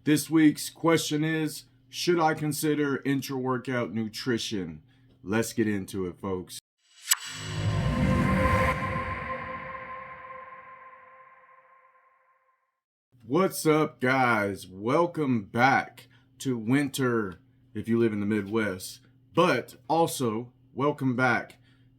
This week's question is, should I consider intra-workout nutrition? Let's get into it, folks. What's up, guys? Welcome back to winter if you live in the Midwest, but also welcome back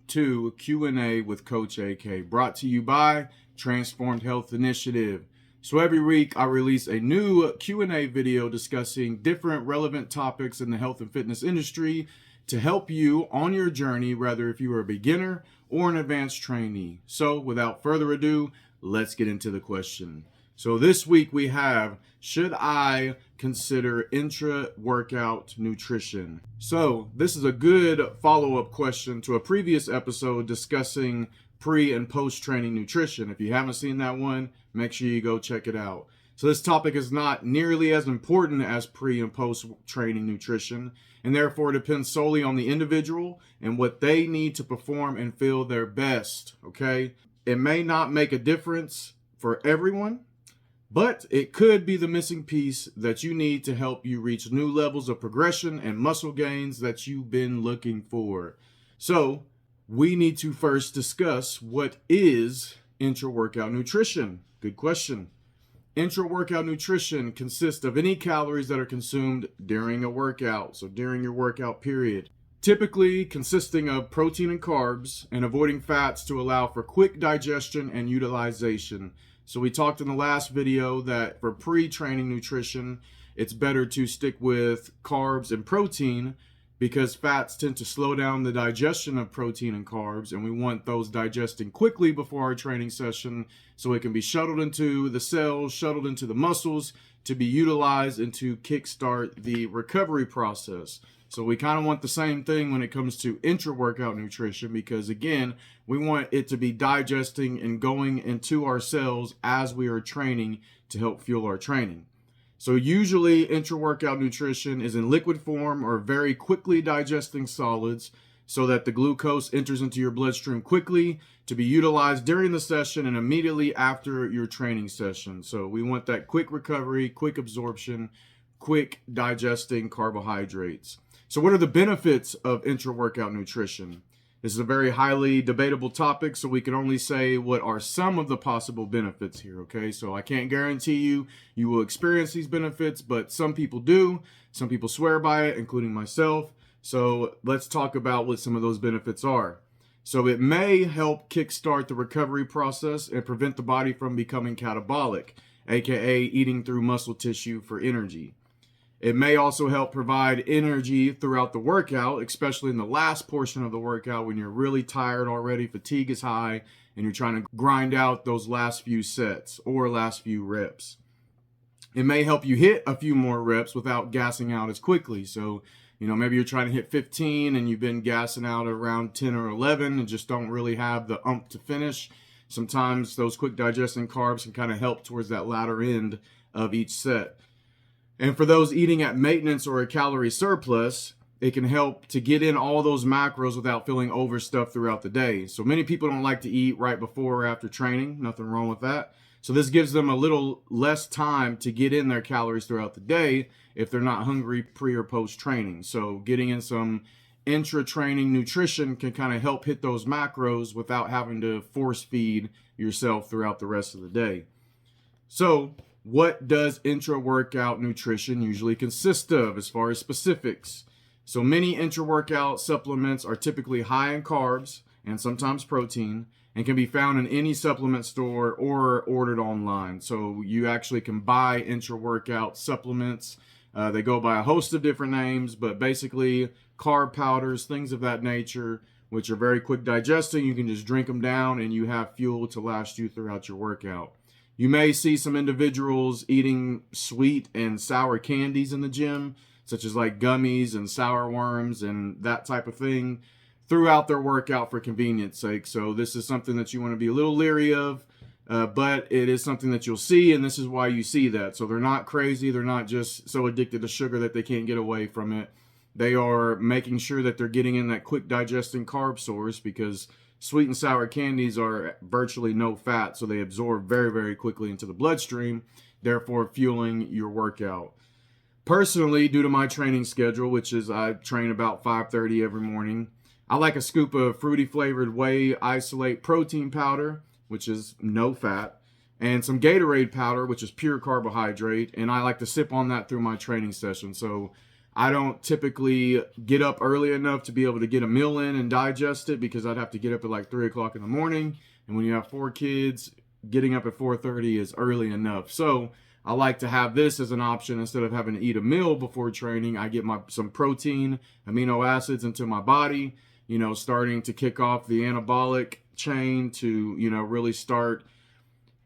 to Q&A with Coach AK, brought to you by Transformed Health Initiative. So every week I release a new Q&A video discussing different relevant topics in the health and fitness industry to help you on your journey, whether if you are a beginner or an advanced trainee. So without further ado, let's get into the question. So this week we have, should I consider intra-workout nutrition? So this is a good follow-up question to a previous episode discussing pre and post-training nutrition. If you haven't seen that one, make sure you go check it out. So this topic is not nearly as important as pre and post-training nutrition, and therefore depends solely on the individual and what they need to perform and feel their best, okay? It may not make a difference for everyone, but it could be the missing piece that you need to help you reach new levels of progression and muscle gains that you've been looking for. So we need to first discuss what is intra-workout nutrition. Good question. Intra-workout nutrition consists of any calories that are consumed during a workout, so during your workout period. Typically consisting of protein and carbs and avoiding fats to allow for quick digestion and utilization. So we talked in the last video that for pre-training nutrition, it's better to stick with carbs and protein because fats tend to slow down the digestion of protein and carbs, and we want those digesting quickly before our training session so it can be shuttled into the cells, shuttled into the muscles to be utilized and to kickstart the recovery process. So we kind of want the same thing when it comes to intra-workout nutrition because, again, we want it to be digesting and going into our cells as we are training to help fuel our training. So usually intra-workout nutrition is in liquid form or very quickly digesting solids so that the glucose enters into your bloodstream quickly to be utilized during the session and immediately after your training session. So we want that quick recovery, quick absorption, quick digesting carbohydrates. So what are the benefits of intra-workout nutrition? This is a very highly debatable topic, so we can only say what are some of the possible benefits here, okay? So I can't guarantee you will experience these benefits, but some people do. Some people swear by it, including myself. So let's talk about what some of those benefits are. So it may help kickstart the recovery process and prevent the body from becoming catabolic, aka eating through muscle tissue for energy. It may also help provide energy throughout the workout, especially in the last portion of the workout when you're really tired already, fatigue is high, and you're trying to grind out those last few sets or last few reps. It may help you hit a few more reps without gassing out as quickly. So, maybe you're trying to hit 15 and you've been gassing out around 10 or 11 and just don't really have the oomph to finish. Sometimes those quick digesting carbs can kind of help towards that latter end of each set. And for those eating at maintenance or a calorie surplus, it can help to get in all those macros without feeling overstuffed throughout the day. So many people don't like to eat right before or after training. Nothing wrong with that. So this gives them a little less time to get in their calories throughout the day if they're not hungry pre or post training. So getting in some intra-training nutrition can kind of help hit those macros without having to force feed yourself throughout the rest of the day. So what does intra-workout nutrition usually consist of as far as specifics? So many intra-workout supplements are typically high in carbs and sometimes protein and can be found in any supplement store or ordered online. So you actually can buy intra-workout supplements. They go by a host of different names, but basically carb powders, things of that nature, which are very quick digesting. You can just drink them down and you have fuel to last you throughout your workout. You may see some individuals eating sweet and sour candies in the gym, such as like gummies and sour worms and that type of thing throughout their workout for convenience sake. So this is something that you want to be a little leery of, but it is something that you'll see, and this is why you see that. So they're not crazy. They're not just so addicted to sugar that they can't get away from it. They are making sure that they're getting in that quick digesting carb source because sweet and sour candies are virtually no fat, so they absorb very, very quickly into the bloodstream. therefore fueling your workout. Personally, due to my training schedule, which is I train about 5:30 every morning, I like a scoop of fruity flavored whey isolate protein powder, which is no fat, and some Gatorade powder, which is pure carbohydrate, and I like to sip on that through my training session. So I don't typically get up early enough to be able to get a meal in and digest it, because I'd have to get up at like 3 o'clock in the morning. And when you have 4 kids, getting up at 4:30 is early enough. So I like to have this as an option. Instead of having to eat a meal before training, I get some protein, amino acids into my body, starting to kick off the anabolic chain to, really start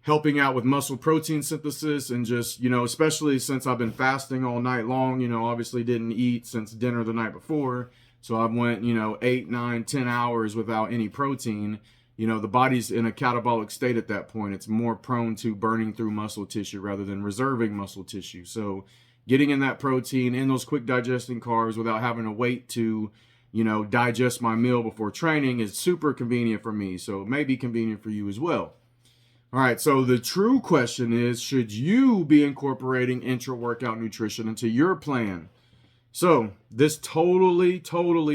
helping out with muscle protein synthesis. And just, especially since I've been fasting all night long, obviously didn't eat since dinner the night before. So I went, 8, 9, 10 hours without any protein. The body's in a catabolic state at that point. It's more prone to burning through muscle tissue rather than reserving muscle tissue. So getting in that protein, in those quick digesting carbs without having to wait to, digest my meal before training is super convenient for me. So it may be convenient for you as well. All right, so the true question is, should you be incorporating intra-workout nutrition into your plan? So this totally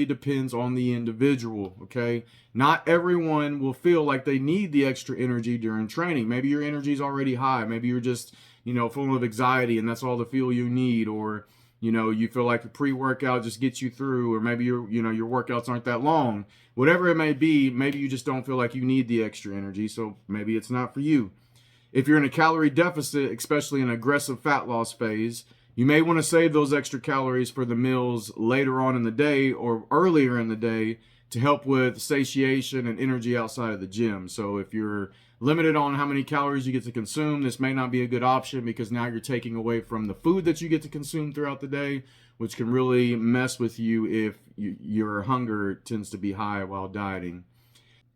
depends on the individual, okay? Not everyone will feel like they need the extra energy during training. Maybe your energy is already high. Maybe you're just, full of anxiety and that's all the fuel you need. Or, you feel like a pre-workout just gets you through. Or maybe your workouts aren't that long. Whatever it may be, maybe you just don't feel like you need the extra energy. So maybe it's not for you. If you're in a calorie deficit, especially in an aggressive fat loss phase, you may want to save those extra calories for the meals later on in the day or earlier in the day to help with satiation and energy outside of the gym. So if you're limited on how many calories you get to consume, this may not be a good option, because now you're taking away from the food that you get to consume throughout the day, which can really mess with you if your hunger tends to be high while dieting.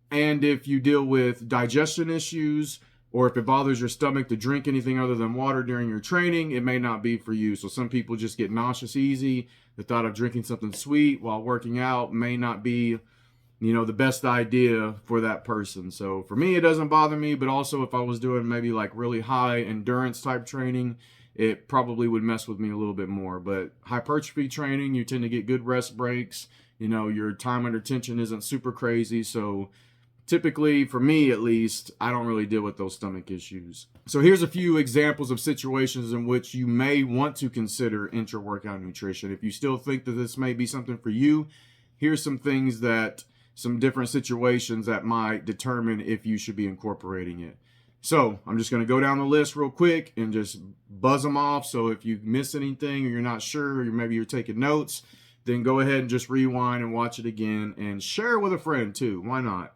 And if you deal with digestion issues, or if it bothers your stomach to drink anything other than water during your training, it may not be for you. So some people just get nauseous easy. The thought of drinking something sweet while working out may not be, the best idea for that person. So for me, it doesn't bother me, but also if I was doing maybe like really high endurance type training, it probably would mess with me a little bit more. But hypertrophy training, you tend to get good rest breaks. Your time under tension isn't super crazy. So typically, for me at least, I don't really deal with those stomach issues. So here's a few examples of situations in which you may want to consider intra-workout nutrition. If you still think that this may be something for you, here's some different situations that might determine if you should be incorporating it. So I'm just going to go down the list real quick and just buzz them off. So if you miss anything or you're not sure, or maybe you're taking notes, then go ahead and just rewind and watch it again and share it with a friend too. Why not?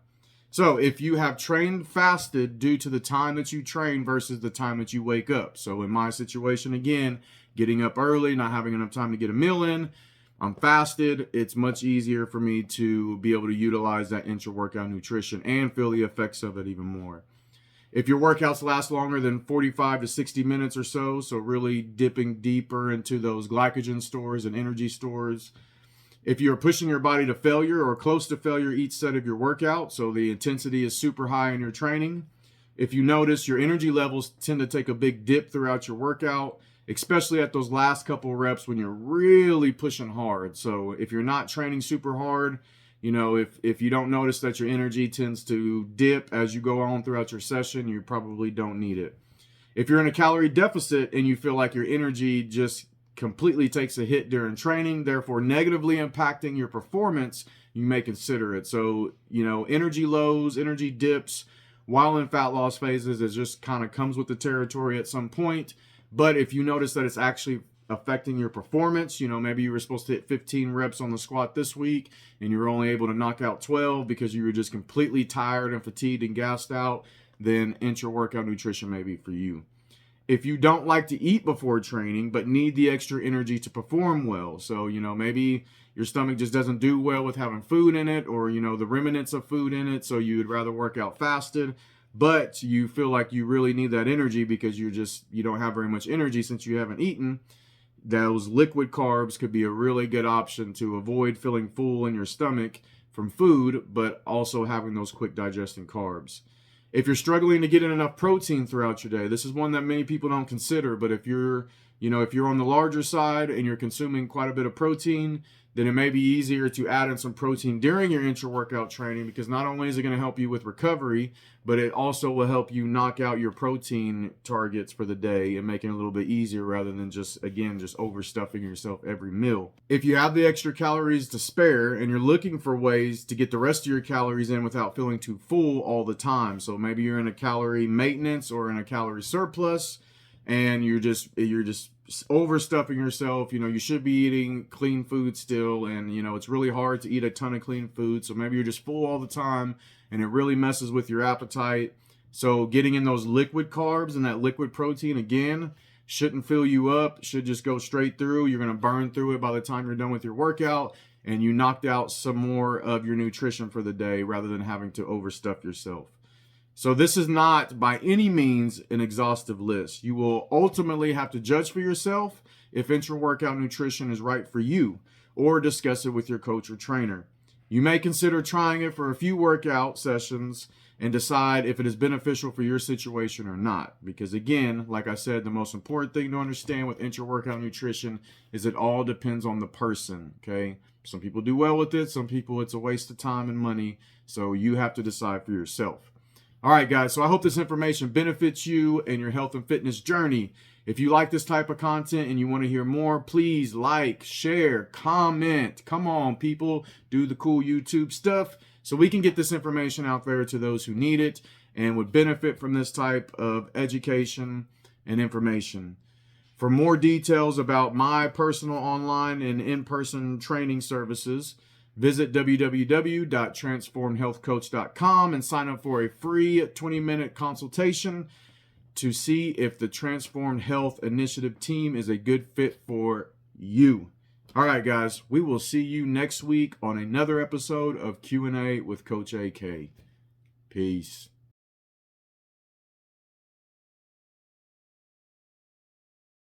So if you have trained fasted due to the time that you train versus the time that you wake up. So in my situation, again, getting up early, not having enough time to get a meal in, I'm fasted. It's much easier for me to be able to utilize that intra-workout nutrition and feel the effects of it even more. If your workouts last longer than 45 to 60 minutes or so really dipping deeper into those glycogen stores and energy stores. If you're pushing your body to failure or close to failure each set of your workout, so the intensity is super high in your training. If you notice your energy levels tend to take a big dip throughout your workout, especially at those last couple reps when you're really pushing hard. So if you're not training super hard, if you don't notice that your energy tends to dip as you go on throughout your session, you probably don't need it. If you're in a calorie deficit and you feel like your energy just completely takes a hit during training, therefore negatively impacting your performance, you may consider it. So, energy lows, energy dips while in fat loss phases, it just kind of comes with the territory at some point. But if you notice that it's actually affecting your performance, maybe you were supposed to hit 15 reps on the squat this week and you're only able to knock out 12 because you were just completely tired and fatigued and gassed out, then intra-workout nutrition may be for you. If you don't like to eat before training but need the extra energy to perform well, so maybe your stomach just doesn't do well with having food in it, or the remnants of food in it, so you would rather work out fasted, but you feel like you really need that energy because you don't have very much energy since you haven't eaten, those liquid carbs could be a really good option to avoid feeling full in your stomach from food, but also having those quick digesting carbs. If you're struggling to get in enough protein throughout your day, this is one that many people don't consider, but if you're on the larger side and you're consuming quite a bit of protein, then it may be easier to add in some protein during your intra-workout training, because not only is it going to help you with recovery, but it also will help you knock out your protein targets for the day and make it a little bit easier rather than just overstuffing yourself every meal. If you have the extra calories to spare and you're looking for ways to get the rest of your calories in without feeling too full all the time, so maybe you're in a calorie maintenance or in a calorie surplus, and you're just overstuffing yourself. You should be eating clean food still, and it's really hard to eat a ton of clean food, so maybe you're just full all the time and it really messes with your appetite. So getting in those liquid carbs and that liquid protein, again, shouldn't fill you up, should just go straight through. You're going to burn through it by the time you're done with your workout, and you knocked out some more of your nutrition for the day rather than having to overstuff yourself. So this is not by any means an exhaustive list. You will ultimately have to judge for yourself if intra-workout nutrition is right for you, or discuss it with your coach or trainer. You may consider trying it for a few workout sessions and decide if it is beneficial for your situation or not. Because again, like I said, the most important thing to understand with intra-workout nutrition is it all depends on the person, okay? Some people do well with it, some people it's a waste of time and money, so you have to decide for yourself. All right, guys, so I hope this information benefits you in your health and fitness journey. If you like this type of content and you want to hear more, please like, share, comment. Come on, people, do the cool YouTube stuff so we can get this information out there to those who need it and would benefit from this type of education and information. For more details about my personal online and in-person training services, visit www.transformedhealthcoach.com and sign up for a free 20-minute consultation to see if the Transformed Health Initiative team is a good fit for you. All right, guys, we will see you next week on another episode of Q&A with Coach AK. Peace.